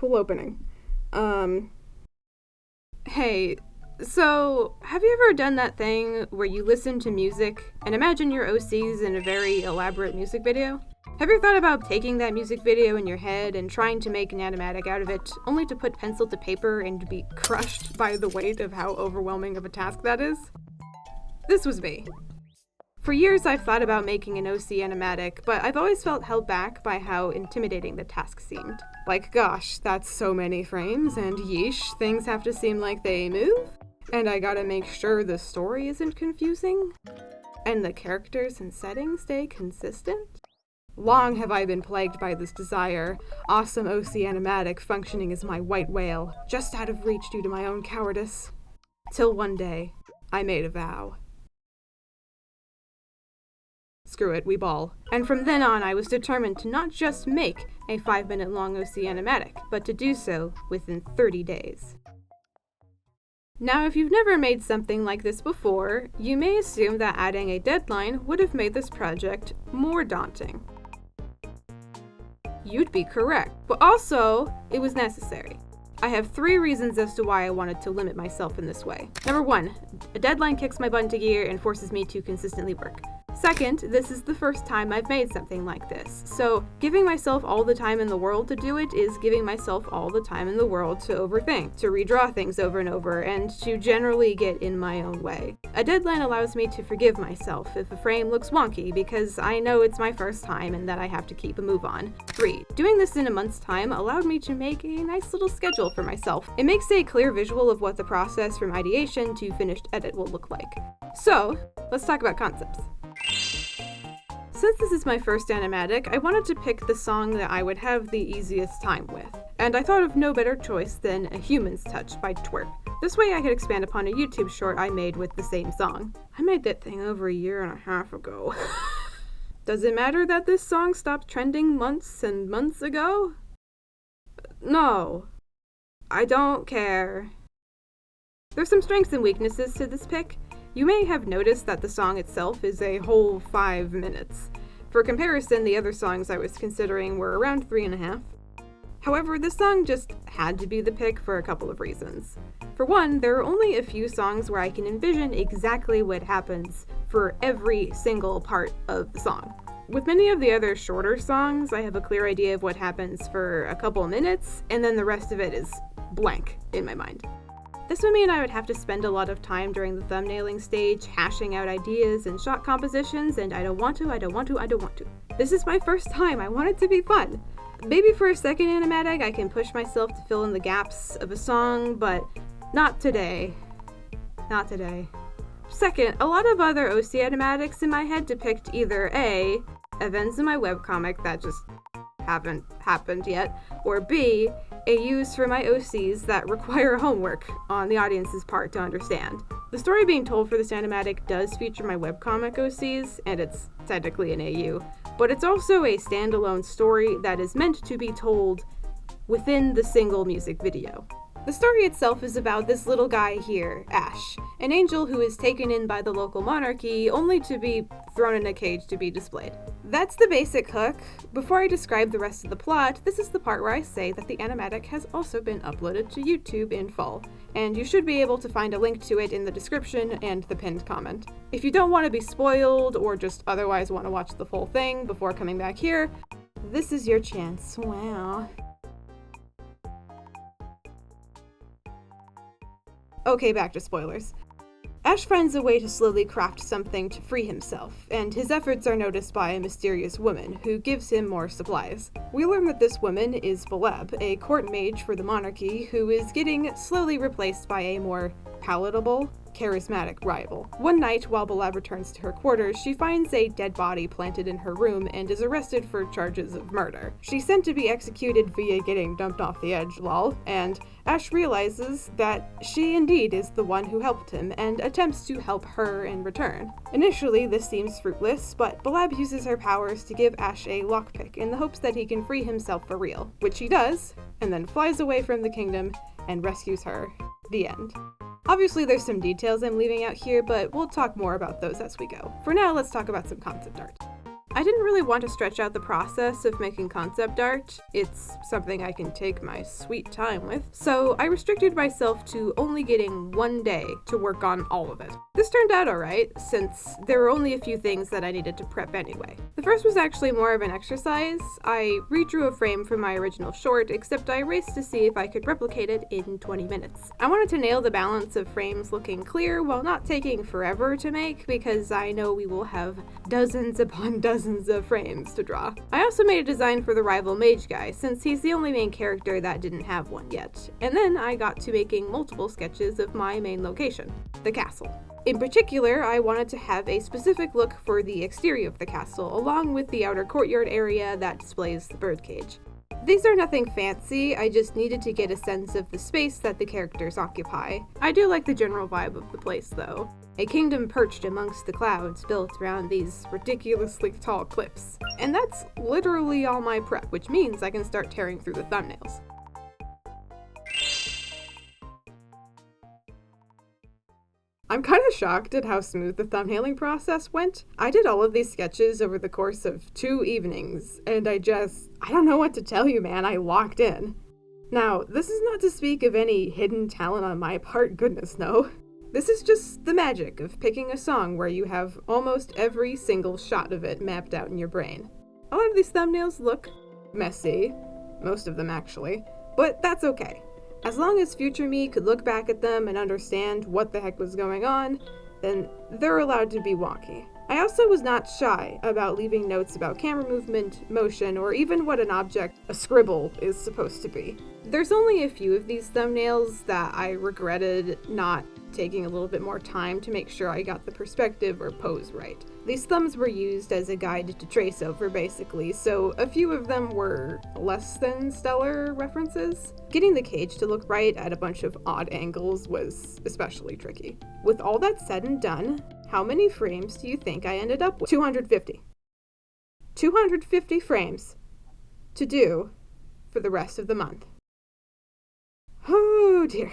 cool opening. Hey, so have you ever done that thing where you listen to music and imagine your OCs in a very elaborate music video? Have you thought about taking that music video in your head and trying to make an animatic out of it, only to put pencil to paper and be crushed by the weight of how overwhelming of a task that is? This was me. For years I've thought about making an OC animatic, but I've always felt held back by how intimidating the task seemed. Like, gosh, that's so many frames, and yeesh, things have to seem like they move, and I gotta make sure the story isn't confusing, and the characters and settings stay consistent. Long have I been plagued by this desire, awesome OC animatic functioning as my white whale, just out of reach due to my own cowardice. Till one day, I made a vow. Screw it, we ball. And from then on, I was determined to not just make a 5-minute long OC animatic, but to do so within 30 days. Now, if you've never made something like this before, you may assume that adding a deadline would have made this project more daunting. You'd be correct, but also, it was necessary. I have 3 reasons as to why I wanted to limit myself in this way. Number 1, a deadline kicks my butt into gear and forces me to consistently work. Second, this is the first time I've made something like this, so giving myself all the time in the world to do it is giving myself all the time in the world to overthink, to redraw things over and over, and to generally get in my own way. A deadline allows me to forgive myself if a frame looks wonky, because I know it's my first time and that I have to keep a move on. 3, doing this in a month's time allowed me to make a nice little schedule for myself. It makes a clear visual of what the process from ideation to finished edit will look like. So, let's talk about concepts. Since this is my first animatic, I wanted to pick the song that I would have the easiest time with, and I thought of no better choice than A Human's Touch by Twerp. This way I could expand upon a YouTube short I made with the same song. I made that thing over 1.5 years ago. Does it matter that this song stopped trending months and months ago? No. I don't care. There's some strengths and weaknesses to this pick. You may have noticed that the song itself is a whole 5 minutes. For comparison, the other songs I was considering were around 3.5. However, this song just had to be the pick for a couple of reasons. For one, there are only a few songs where I can envision exactly what happens for every single part of the song. With many of the other shorter songs, I have a clear idea of what happens for a couple minutes, and then the rest of it is blank in my mind. This would mean I would have to spend a lot of time during the thumbnailing stage hashing out ideas and shot compositions, and I don't want to. This is my first time, I want it to be fun. Maybe for a second animatic I can push myself to fill in the gaps of a song, but not today. Not today. Second, a lot of other OC animatics in my head depict either A, events in my webcomic that just haven't happened yet, or B, AUs for my OCs that require homework on the audience's part to understand. The story being told for this animatic does feature my webcomic OCs, and it's technically an AU, but it's also a standalone story that is meant to be told within the single music video. The story itself is about this little guy here, Ash, an angel who is taken in by the local monarchy only to be thrown in a cage to be displayed. That's the basic hook. Before I describe the rest of the plot, this is the part where I say that the animatic has also been uploaded to YouTube in full, and you should be able to find a link to it in the description and the pinned comment. If you don't want to be spoiled or just otherwise want to watch the full thing before coming back here, this is your chance. Wow. Okay, back to spoilers. Ash finds a way to slowly craft something to free himself, and his efforts are noticed by a mysterious woman who gives him more supplies. We learn that this woman is Baleb, a court mage for the monarchy who is getting slowly replaced by a more palatable, charismatic rival. One night, while Baleb returns to her quarters, she finds a dead body planted in her room and is arrested for charges of murder. She's sent to be executed via getting dumped off the edge, lol, and Ash realizes that she indeed is the one who helped him and attempts to help her in return. Initially, this seems fruitless, but Baleb uses her powers to give Ash a lockpick in the hopes that he can free himself for real, which he does, and then flies away from the kingdom and rescues her. The end. Obviously, there's some details I'm leaving out here, but we'll talk more about those as we go. For now, let's talk about some concept art. I didn't really want to stretch out the process of making concept art. It's something I can take my sweet time with. So I restricted myself to only getting one day to work on all of it. This turned out alright, since there were only a few things that I needed to prep anyway. The first was actually more of an exercise. I redrew a frame from my original short, except I raced to see if I could replicate it in 20 minutes. I wanted to nail the balance of frames looking clear while not taking forever to make, because I know we will have dozens upon dozens of frames to draw. I also made a design for the rival mage guy, since he's the only main character that didn't have one yet. And then I got to making multiple sketches of my main location, the castle. In particular, I wanted to have a specific look for the exterior of the castle, along with the outer courtyard area that displays the birdcage. These are nothing fancy, I just needed to get a sense of the space that the characters occupy. I do like the general vibe of the place though. A kingdom perched amongst the clouds built around these ridiculously tall cliffs. And that's literally all my prep, which means I can start tearing through the thumbnails. I'm kind of shocked at how smooth the thumbnailing process went. I did all of these sketches over the course of 2 evenings, and I don't know what to tell you, man, I locked in. Now, this is not to speak of any hidden talent on my part, goodness no. This is just the magic of picking a song where you have almost every single shot of it mapped out in your brain. A lot of these thumbnails look messy, most of them actually, but that's okay. As long as future me could look back at them and understand what the heck was going on, then they're allowed to be wonky. I also was not shy about leaving notes about camera movement, motion, or even what an object, a scribble, is supposed to be. There's only a few of these thumbnails that I regretted not taking a little bit more time to make sure I got the perspective or pose right. These thumbs were used as a guide to trace over, basically, so a few of them were less than stellar references. Getting the cage to look right at a bunch of odd angles was especially tricky. With all that said and done, how many frames do you think I ended up with? 250. 250 frames to do for the rest of the month. Oh dear.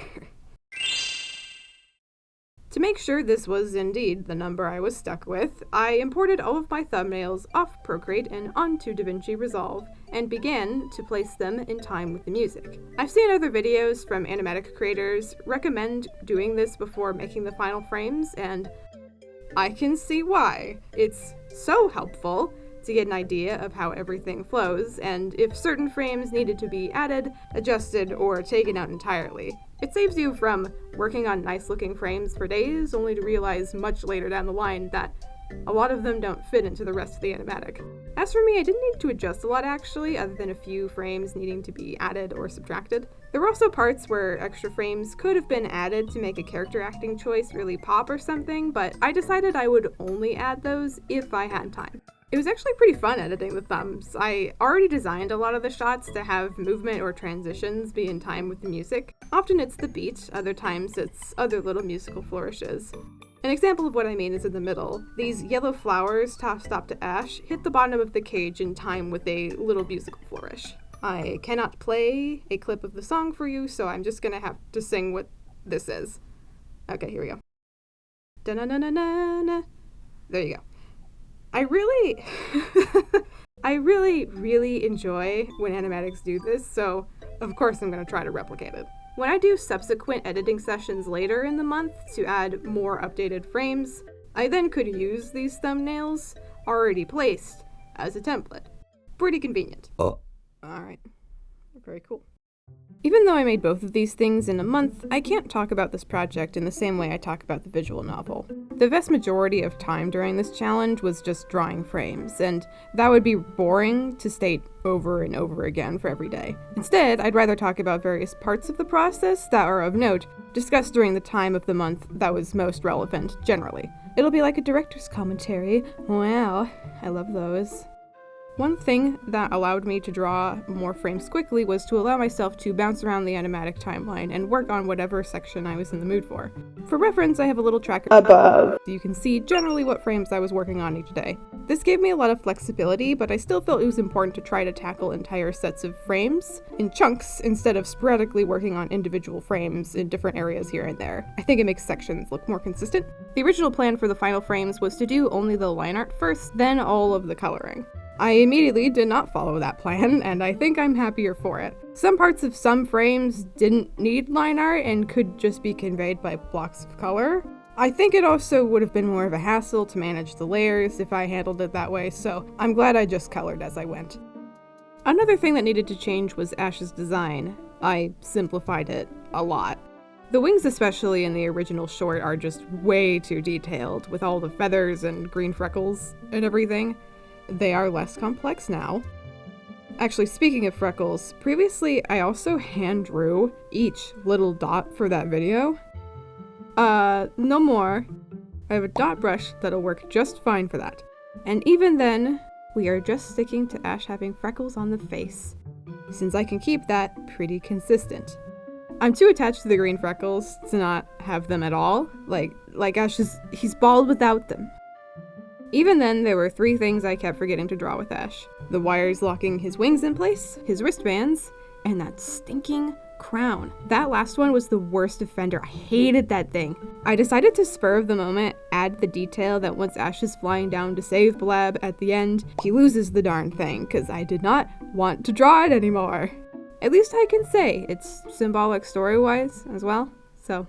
To make sure this was indeed the number I was stuck with, I imported all of my thumbnails off Procreate and onto DaVinci Resolve, and began to place them in time with the music. I've seen other videos from animatic creators recommend doing this before making the final frames, and I can see why. It's so helpful to get an idea of how everything flows, and if certain frames needed to be added, adjusted, or taken out entirely. It saves you from working on nice-looking frames for days, only to realize much later down the line that a lot of them don't fit into the rest of the animatic. As for me, I didn't need to adjust a lot actually, other than a few frames needing to be added or subtracted. There were also parts where extra frames could have been added to make a character acting choice really pop or something, but I decided I would only add those if I had time. It was actually pretty fun editing the thumbs. I already designed a lot of the shots to have movement or transitions be in time with the music. Often it's the beat, other times it's other little musical flourishes. An example of what I mean is in the middle. These yellow flowers, top to ash, hit the bottom of the cage in time with a little musical flourish. I cannot play a clip of the song for you, so I'm just gonna have to sing what this is. Okay, here we go. Da-na-na-na-na-na. There you go. I really enjoy when animatics do this, so of course I'm going to try to replicate it. When I do subsequent editing sessions later in the month to add more updated frames, I then could use these thumbnails already placed as a template. Pretty convenient. Alright, very cool. Even though I made both of these things in a month, I can't talk about this project in the same way I talk about the visual novel. The vast majority of time during this challenge was just drawing frames, and that would be boring to state over and over again for every day. Instead, I'd rather talk about various parts of the process that are of note, discussed during the time of the month that was most relevant, generally. It'll be like a director's commentary. Wow, I love those. One thing that allowed me to draw more frames quickly was to allow myself to bounce around the animatic timeline and work on whatever section I was in the mood for. For reference, I have a little tracker above, so you can see generally what frames I was working on each day. This gave me a lot of flexibility, but I still felt it was important to try to tackle entire sets of frames in chunks instead of sporadically working on individual frames in different areas here and there. I think it makes sections look more consistent. The original plan for the final frames was to do only the line art first, then all of the coloring. I immediately did not follow that plan, and I think I'm happier for it. Some parts of some frames didn't need line art and could just be conveyed by blocks of color. I think it also would have been more of a hassle to manage the layers if I handled it that way, so I'm glad I just colored as I went. Another thing that needed to change was Ash's design. I simplified it a lot. The wings, especially in the original short, are just way too detailed, with all the feathers and green freckles and everything. They are less complex now. Actually, speaking of freckles, previously I also hand drew each little dot for that video. No more. I have a dot brush that'll work just fine for that. And even then, we are just sticking to Ash having freckles on the face, since I can keep that pretty consistent. I'm too attached to the green freckles to not have them at all. Like Ash he's bald without them. Even then, there were 3 things I kept forgetting to draw with Ash. The wires locking his wings in place, his wristbands, and that stinking crown. That last one was the worst offender. I hated that thing. I decided to spur of the moment add the detail that once Ash is flying down to save Blab at the end, he loses the darn thing, because I did not want to draw it anymore. At least I can say it's symbolic story-wise as well, so.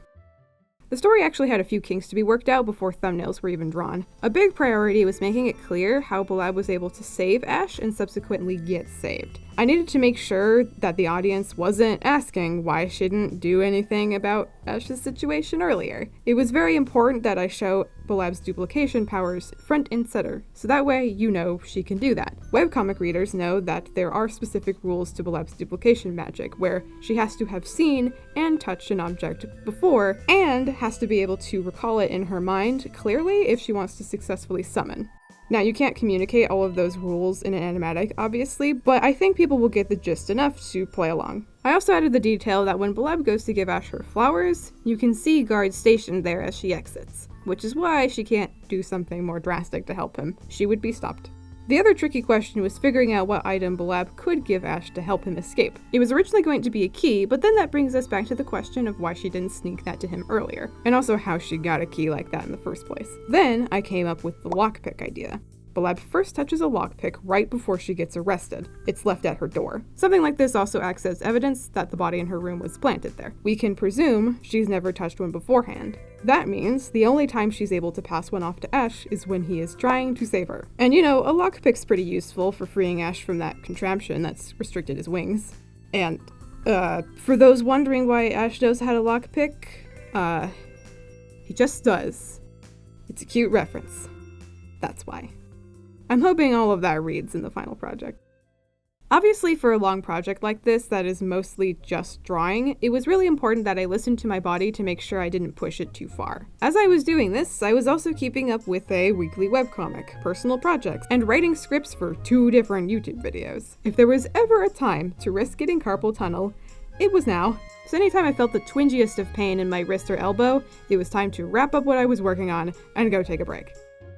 The story actually had a few kinks to be worked out before thumbnails were even drawn. A big priority was making it clear how Blab was able to save Ash and subsequently get saved. I needed to make sure that the audience wasn't asking why she didn't do anything about Ash's situation earlier. It was very important that I show Blab's duplication powers front and center, so that way you know she can do that. Webcomic readers know that there are specific rules to Blab's duplication magic, where she has to have seen and touched an object before, and has to be able to recall it in her mind clearly if she wants to successfully summon. Now, you can't communicate all of those rules in an animatic, obviously, but I think people will get the gist enough to play along. I also added the detail that when Blab goes to give Ash her flowers, you can see guards stationed there as she exits, which is why she can't do something more drastic to help him. She would be stopped. The other tricky question was figuring out what item Blab could give Ash to help him escape. It was originally going to be a key, but then that brings us back to the question of why she didn't sneak that to him earlier, and also how she got a key like that in the first place. Then I came up with the lockpick idea. Blab first touches a lockpick right before she gets arrested. It's left at her door. Something like this also acts as evidence that the body in her room was planted there. We can presume she's never touched one beforehand. That means the only time she's able to pass one off to Ash is when he is trying to save her. And you know, a lockpick's pretty useful for freeing Ash from that contraption that's restricted his wings. And, for those wondering why Ash knows how to lockpick, he just does. It's a cute reference. That's why. I'm hoping all of that reads in the final project. Obviously, for a long project like this that is mostly just drawing, it was really important that I listened to my body to make sure I didn't push it too far. As I was doing this, I was also keeping up with a weekly webcomic, personal projects, and writing scripts for 2 different YouTube videos. If there was ever a time to risk getting carpal tunnel, it was now. So anytime I felt the twingiest of pain in my wrist or elbow, it was time to wrap up what I was working on and go take a break.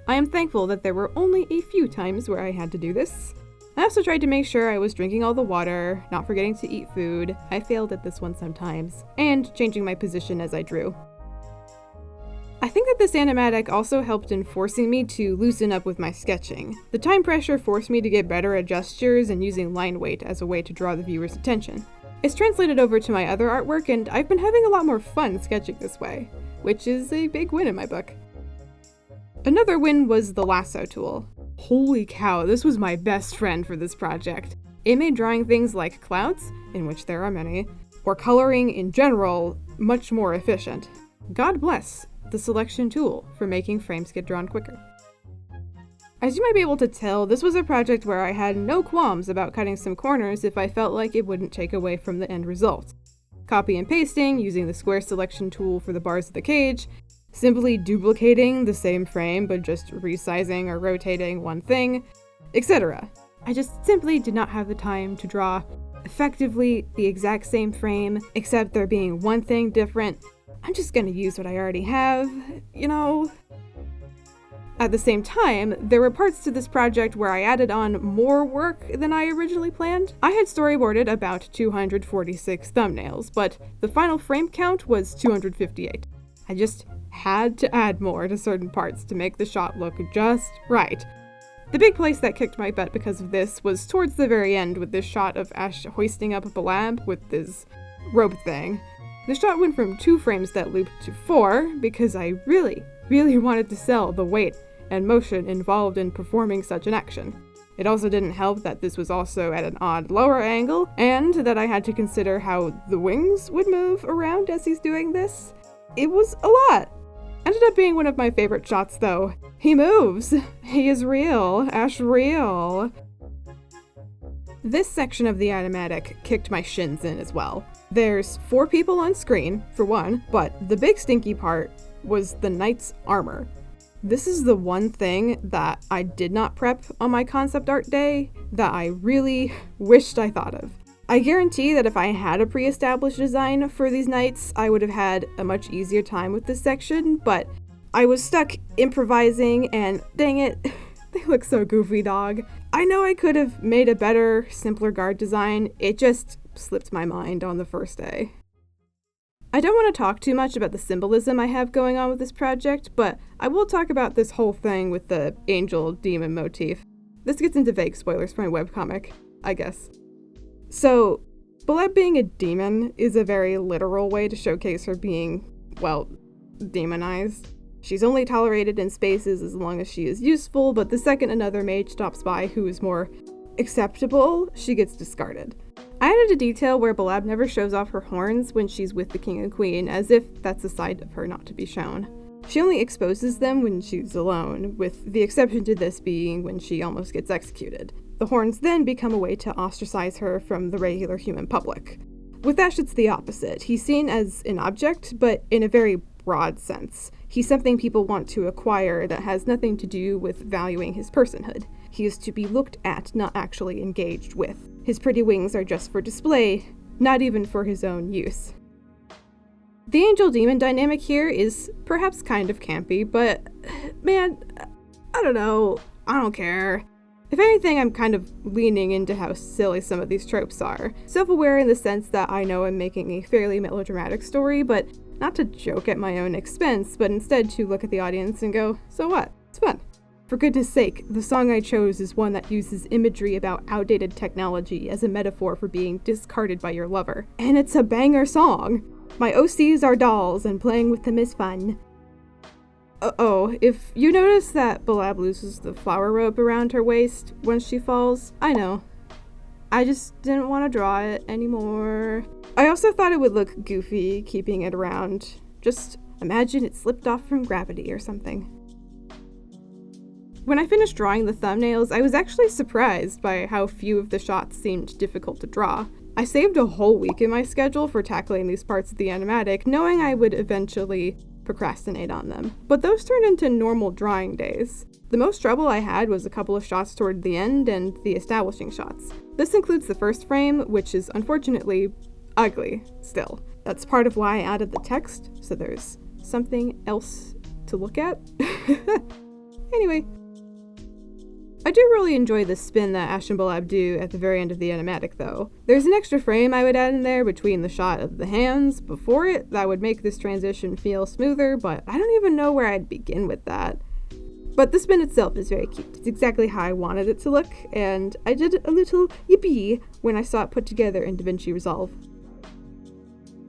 I am thankful that there were only a few times where I had to do this. I also tried to make sure I was drinking all the water, not forgetting to eat food, I failed at this one sometimes, and changing my position as I drew. I think that this animatic also helped in forcing me to loosen up with my sketching. The time pressure forced me to get better at gestures and using line weight as a way to draw the viewer's attention. It's translated over to my other artwork, and I've been having a lot more fun sketching this way, which is a big win in my book. Another win was the lasso tool. Holy cow, this was my best friend for this project. It made drawing things like clouds, in which there are many, or coloring in general, much more efficient. God bless the selection tool for making frames get drawn quicker. As you might be able to tell, this was a project where I had no qualms about cutting some corners if I felt like it wouldn't take away from the end result. Copy and pasting, using the square selection tool for the bars of the cage, simply duplicating the same frame but just resizing or rotating one thing, etc. I just simply did not have the time to draw effectively the exact same frame, except there being one thing different. I'm just gonna use what I already have, you know? At the same time, there were parts to this project where I added on more work than I originally planned. I had storyboarded about 246 thumbnails, but the final frame count was 258. I just had to add more to certain parts to make the shot look just right. The big place that kicked my butt because of this was towards the very end with this shot of Ash hoisting up a Blab with this rope thing. The shot went from 2 frames that looped to 4 because I really wanted to sell the weight and motion involved in performing such an action. It also didn't help that this was also at an odd lower angle, and that I had to consider how the wings would move around as he's doing this. It was a lot. Ended up being one of my favorite shots though. He moves. He is real. Ash real. This section of the animatic kicked my shins in as well. There's 4 people on screen, for one, but the big stinky part was the knight's armor. This is the one thing that I did not prep on my concept art day that I really wished I thought of. I guarantee that if I had a pre-established design for these knights, I would have had a much easier time with this section, but I was stuck improvising and dang it, they look so goofy, dog. I know I could have made a better, simpler guard design, it just slipped my mind on the first day. I don't want to talk too much about the symbolism I have going on with this project, but I will talk about this whole thing with the angel-demon motif. This gets into vague spoilers for my webcomic, I guess. So, Blab being a demon is a very literal way to showcase her being, well, demonized. She's only tolerated in spaces as long as she is useful, but the second another mage stops by who is more acceptable, she gets discarded. I added a detail where Blab never shows off her horns when she's with the king and queen, as if that's a side of her not to be shown. She only exposes them when she's alone, with the exception to this being when she almost gets executed. The horns then become a way to ostracize her from the regular human public. With Ash, it's the opposite. He's seen as an object, but in a very broad sense. He's something people want to acquire that has nothing to do with valuing his personhood. He is to be looked at, not actually engaged with. His pretty wings are just for display, not even for his own use. The angel-demon dynamic here is perhaps kind of campy, but man, I don't know, I don't care. If anything, I'm kind of leaning into how silly some of these tropes are. Self-aware in the sense that I know I'm making a fairly melodramatic story, but not to joke at my own expense, but instead to look at the audience and go, so what? It's fun. For goodness sake, the song I chose is one that uses imagery about outdated technology as a metaphor for being discarded by your lover. And it's a banger song! My OCs are dolls, and playing with them is fun. Uh-oh, if you notice that Blab loses the flower rope around her waist when she falls, I know. I just didn't want to draw it anymore. I also thought it would look goofy keeping it around. Just imagine it slipped off from gravity or something. When I finished drawing the thumbnails, I was actually surprised by how few of the shots seemed difficult to draw. I saved a whole week in my schedule for tackling these parts of the animatic, knowing I would eventually procrastinate on them. But those turned into normal drawing days. The most trouble I had was a couple of shots toward the end and the establishing shots. This includes the first frame, which is unfortunately ugly still. That's part of why I added the text, so there's something else to look at. Anyway. I do really enjoy the spin that Ash and Blab do at the very end of the animatic, though. There's an extra frame I would add in there between the shot of the hands before it that would make this transition feel smoother, but I don't even know where I'd begin with that. But the spin itself is very cute. It's exactly how I wanted it to look, and I did a little yippee when I saw it put together in DaVinci Resolve.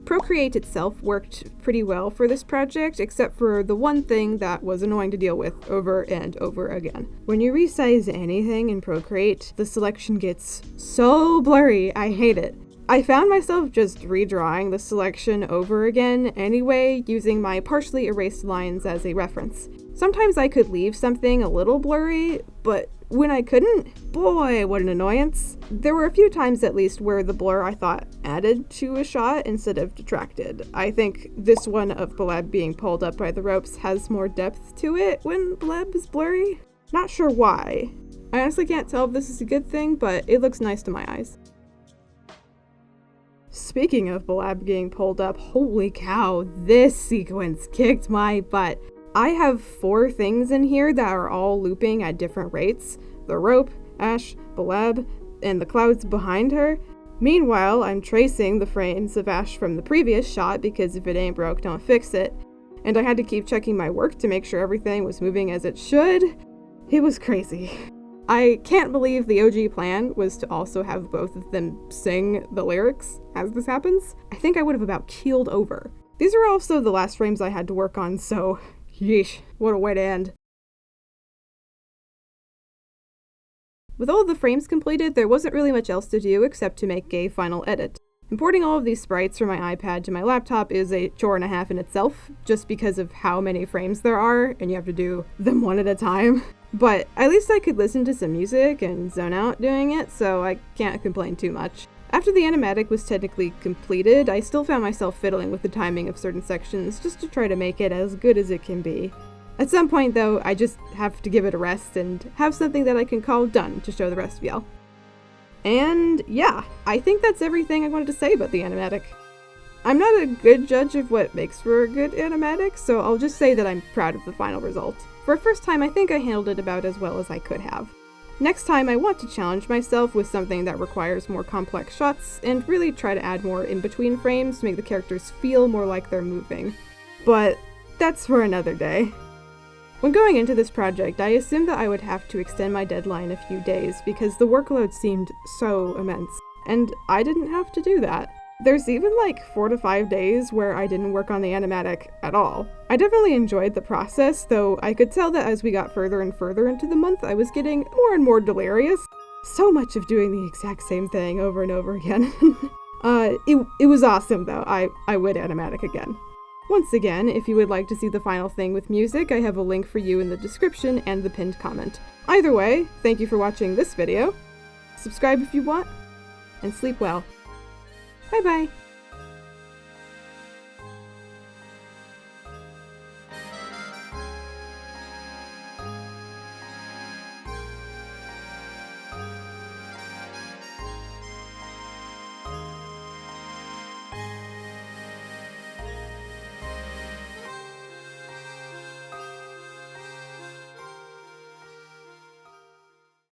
Procreate itself worked pretty well for this project, except for the one thing that was annoying to deal with over and over again. When you resize anything in Procreate, the selection gets so blurry, I hate it. I found myself just redrawing the selection over again anyway, using my partially erased lines as a reference. Sometimes I could leave something a little blurry, but when I couldn't, boy, what an annoyance. There were a few times at least where the blur I thought added to a shot instead of detracted. I think this one of Blab being pulled up by the ropes has more depth to it when Blab is blurry. Not sure why. I honestly can't tell if this is a good thing, but it looks nice to my eyes. Speaking of Balab getting pulled up, holy cow, this sequence kicked my butt. I have 4 things in here that are all looping at different rates. The rope, Ash, Balab, and the clouds behind her. Meanwhile, I'm tracing the frames of Ash from the previous shot because if it ain't broke, don't fix it. And I had to keep checking my work to make sure everything was moving as it should. It was crazy. I can't believe the OG plan was to also have both of them sing the lyrics as this happens. I think I would have about keeled over. These are also the last frames I had to work on, so yeesh, what a way to end. With all of the frames completed, there wasn't really much else to do except to make a final edit. Importing all of these sprites from my iPad to my laptop is a chore and a half in itself, just because of how many frames there are, and you have to do them one at a time. But at least I could listen to some music and zone out doing it, so I can't complain too much. After the animatic was technically completed, I still found myself fiddling with the timing of certain sections just to try to make it as good as it can be. At some point though, I just have to give it a rest and have something that I can call done to show the rest of y'all. And yeah, I think that's everything I wanted to say about the animatic. I'm not a good judge of what makes for a good animatic, so I'll just say that I'm proud of the final result. For a first time, I think I handled it about as well as I could have. Next time, I want to challenge myself with something that requires more complex shots and really try to add more in-between frames to make the characters feel more like they're moving. But that's for another day. When going into this project, I assumed that I would have to extend my deadline a few days because the workload seemed so immense, and I didn't have to do that. There's even like 4 to 5 days where I didn't work on the animatic at all. I definitely enjoyed the process, though I could tell that as we got further and further into the month, I was getting more and more delirious. So much of doing the exact same thing over and over again. It was awesome though. I would animatic again. Once again, if you would like to see the final thing with music, I have a link for you in the description and the pinned comment. Either way, thank you for watching this video. Subscribe if you want, and sleep well. Bye bye!